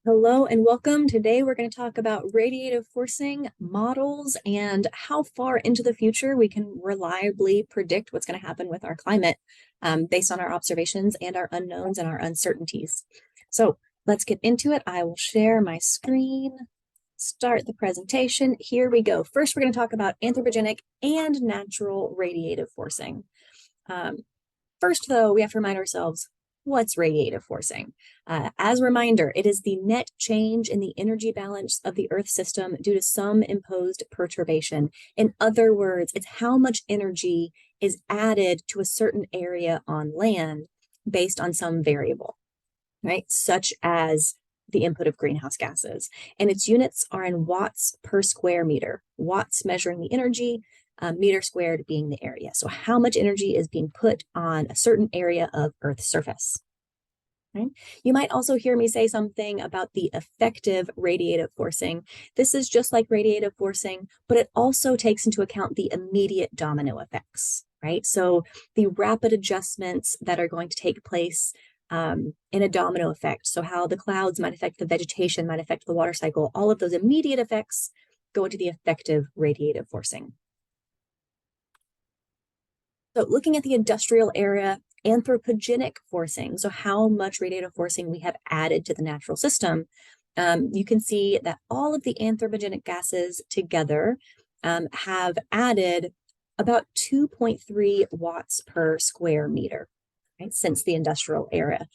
Hello and welcome. Today we're going to talk about radiative forcing models and how far into the future we can reliably predict what's going to happen with our climate based on our observations and our unknowns and our uncertainties. So let's get into it. I will share my screen, start the presentation. Here we go. First, we're going to talk about anthropogenic and natural radiative forcing. First, though, we have to remind ourselves, what's radiative forcing? As a reminder, it is the net change in the energy balance of the Earth system due to some imposed perturbation. In other words, it's how much energy is added to a certain area on land based on some variable, right? Such as the input of greenhouse gases. And its units are in watts per square meter, watts measuring the energy, meter squared being the area. So how much energy is being put on a certain area of Earth's surface. Right? You might also hear me say something about the effective radiative forcing. This is just like radiative forcing, but it also takes into account the immediate domino effects, right? So the rapid adjustments that are going to take place in a domino effect. So how the clouds might affect the vegetation, might affect the water cycle, all of those immediate effects go into the effective radiative forcing. So looking at the industrial era, anthropogenic forcing, so how much radiative forcing we have added to the natural system, you can see that all of the anthropogenic gases together have added about 2.3 watts per square meter, right, since the industrial era.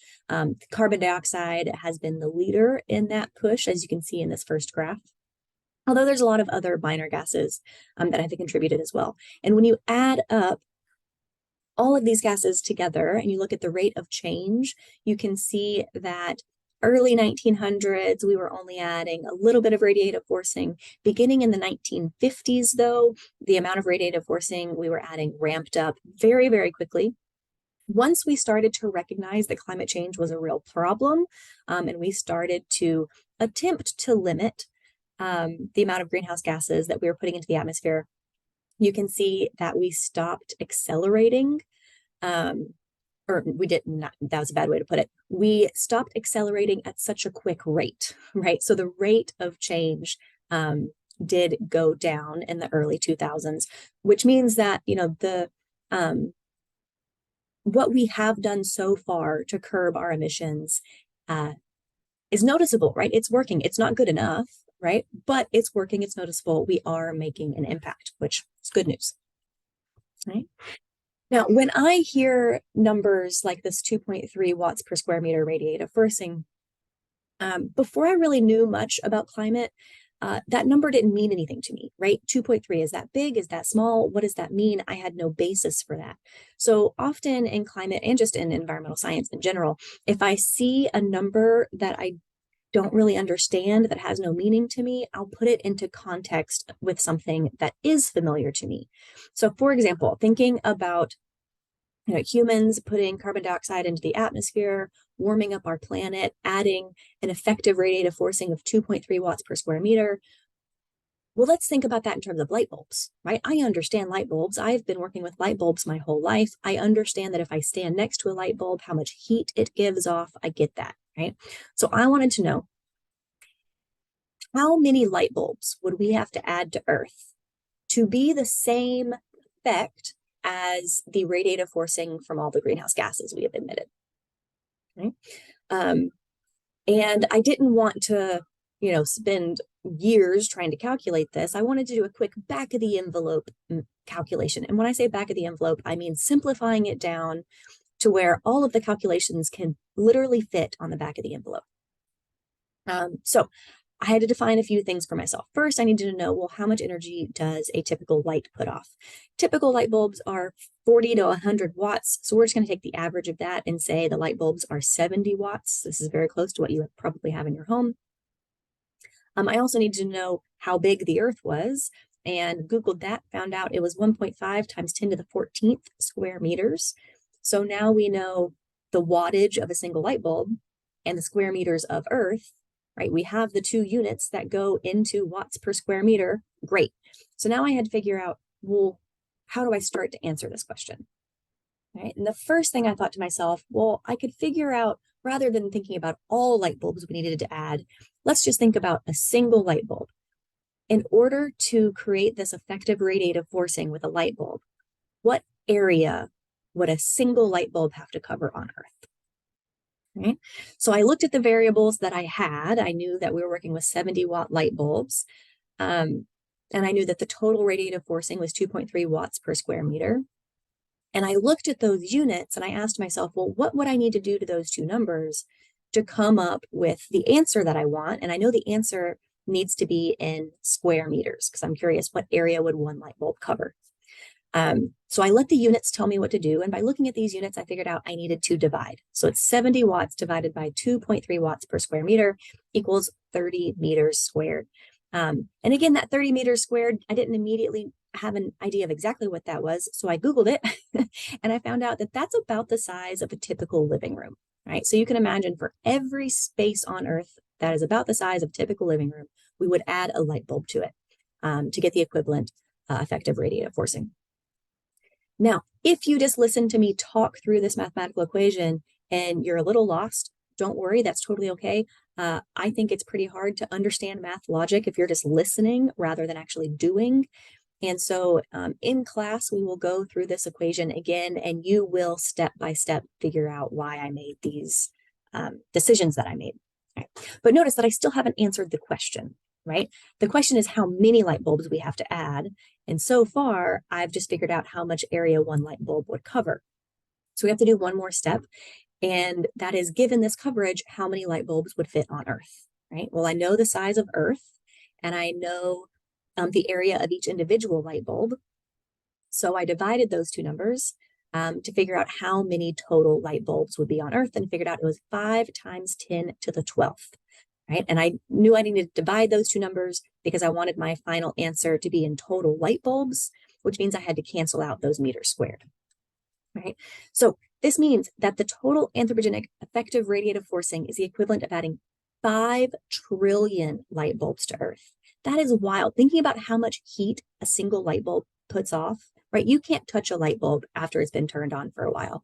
Carbon dioxide has been the leader in that push, as you can see in this first graph. Although there's a lot of other minor gases that have contributed as well. And when you add up all of these gases together and you look at the rate of change, you can see that early 1900s, we were only adding a little bit of radiative forcing. Beginning in the 1950s, though, the amount of radiative forcing we were adding ramped up very, very quickly. Once we started to recognize that climate change was a real problem, and we started to attempt to limit the amount of greenhouse gases that we were putting into the atmosphere, you can see that we stopped accelerating, or we did not, that was a bad way to put it. We stopped accelerating at such a quick rate, right? So the rate of change did go down in the early 2000s, which means that, what we have done so far to curb our emissions is noticeable, right? It's working. It's not good enough, right? But it's working, it's noticeable. We are making an impact, which is good news, right? Now, when I hear numbers like this 2.3 watts per square meter radiative forcing, before I really knew much about climate, that number didn't mean anything to me, right? 2.3, is that big? Is that small? What does that mean? I had no basis for that. So often in climate and just in environmental science in general, if I see a number that I don't really understand, that has no meaning to me, I'll put it into context with something that is familiar to me. So for example, thinking about humans putting carbon dioxide into the atmosphere, warming up our planet, adding an effective radiative forcing of 2.3 watts per square meter. Well, let's think about that in terms of light bulbs, right? I understand light bulbs. I've been working with light bulbs my whole life. I understand that if I stand next to a light bulb, how much heat it gives off. I get that, right? So I wanted to know, how many light bulbs would we have to add to Earth to be the same effect as the radiative forcing from all the greenhouse gases we have emitted, right? And I didn't want to, spend years trying to calculate this. I wanted to do a quick back of the envelope calculation. And when I say back of the envelope, I mean simplifying it down to where all of the calculations can literally fit on the back of the envelope. So I had to define a few things for myself. First, I needed to know, well, how much energy does a typical light put off? Typical light bulbs are 40 to 100 watts. So we're just going to take the average of that and say the light bulbs are 70 watts. This is very close to what you probably have in your home. I also needed to know how big the Earth was, and Googled that, found out it was 1.5 times 10 to the 14th square meters. So now we know the wattage of a single light bulb and the square meters of Earth, right? We have the two units that go into watts per square meter. Great. So now I had to figure out, well, how do I start to answer this question? Right? And the first thing I thought to myself, well, I could figure out rather than thinking about all light bulbs we needed to add, let's just think about a single light bulb. In order to create this effective radiative forcing with a light bulb, what area would a single light bulb have to cover on Earth? Right? So I looked at the variables that I had. I knew that we were working with 70-watt light bulbs. And I knew that the total radiative forcing was 2.3 watts per square meter. And I looked at those units and I asked myself, well, what would I need to do to those two numbers to come up with the answer that I want? And I know the answer needs to be in square meters because I'm curious, what area would one light bulb cover? So I let the units tell me what to do. And by looking at these units, I figured out I needed to divide. So it's 70 watts divided by 2.3 watts per square meter equals 30 meters squared. And again, that 30 meters squared, I didn't immediately have an idea of exactly what that was. So I Googled it and I found out that that's about the size of a typical living room, right? So you can imagine for every space on Earth that is about the size of a typical living room, we would add a light bulb to it to get the equivalent effective radiative forcing. Now, if you just listen to me talk through this mathematical equation and you're a little lost, don't worry, that's totally okay. I think it's pretty hard to understand math logic if you're just listening rather than actually doing. And so in class, we will go through this equation again, and you will step by step figure out why I made these decisions that I made. Right. But notice that I still haven't answered the question, right? The question is how many light bulbs we have to add. And so far, I've just figured out how much area one light bulb would cover. So we have to do one more step. And that is, given this coverage, how many light bulbs would fit on Earth, right? Well, I know the size of Earth, and I know the area of each individual light bulb. So I divided those two numbers to figure out how many total light bulbs would be on Earth, and figured out it was 5 times 10 to the 12th, right? And I knew I needed to divide those two numbers because I wanted my final answer to be in total light bulbs, which means I had to cancel out those meters squared, right? So this means that the total anthropogenic effective radiative forcing is the equivalent of adding 5 trillion light bulbs to Earth. That is wild. Thinking about how much heat a single light bulb puts off, right? You can't touch a light bulb after it's been turned on for a while.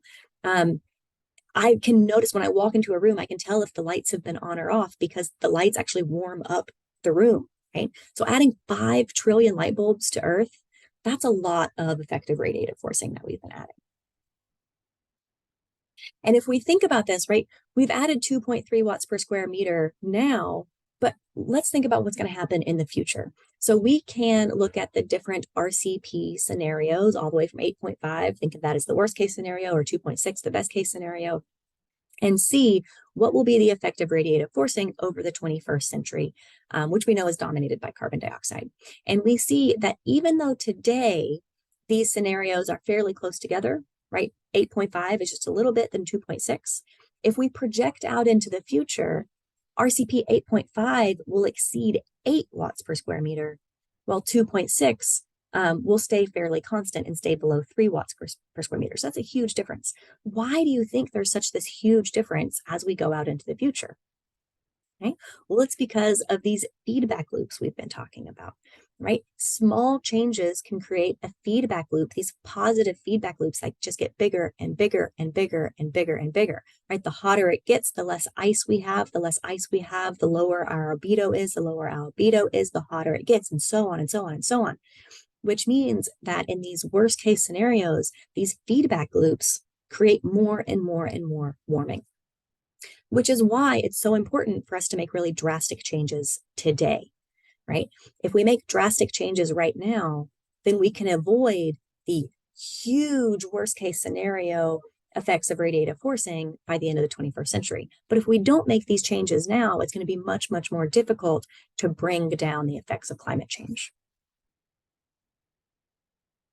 I can notice when I walk into a room, I can tell if the lights have been on or off because the lights actually warm up the room, right? So adding 5 trillion light bulbs to Earth, that's a lot of effective radiative forcing that we've been adding. And if we think about this, right, we've added 2.3 watts per square meter now, but let's think about what's going to happen in the future. So we can look at the different RCP scenarios all the way from 8.5, think of that as the worst case scenario, or 2.6, the best case scenario, and see what will be the effective radiative forcing over the 21st century, which we know is dominated by carbon dioxide. And we see that even though today these scenarios are fairly close together, right? 8.5 is just a little bit than 2.6. If we project out into the future, RCP 8.5 will exceed 8 watts per square meter, while 2.6 will stay fairly constant and stay below 3 watts per square meter. So that's a huge difference. Why do you think there's such this huge difference as we go out into the future? Okay. Well, it's because of these feedback loops we've been talking about, right? Small changes can create a feedback loop, these positive feedback loops that just get bigger and bigger and bigger and bigger and bigger, right? The hotter it gets, the less ice we have, the less ice we have, the lower our albedo is, the lower our albedo is, the hotter it gets, and so on and so on and so on, which means that in these worst case scenarios, these feedback loops create more and more and more warming, which is why it's so important for us to make really drastic changes today, right? If we make drastic changes right now, then we can avoid the huge worst case scenario effects of radiative forcing by the end of the 21st century. But if we don't make these changes now, it's going to be much, much more difficult to bring down the effects of climate change.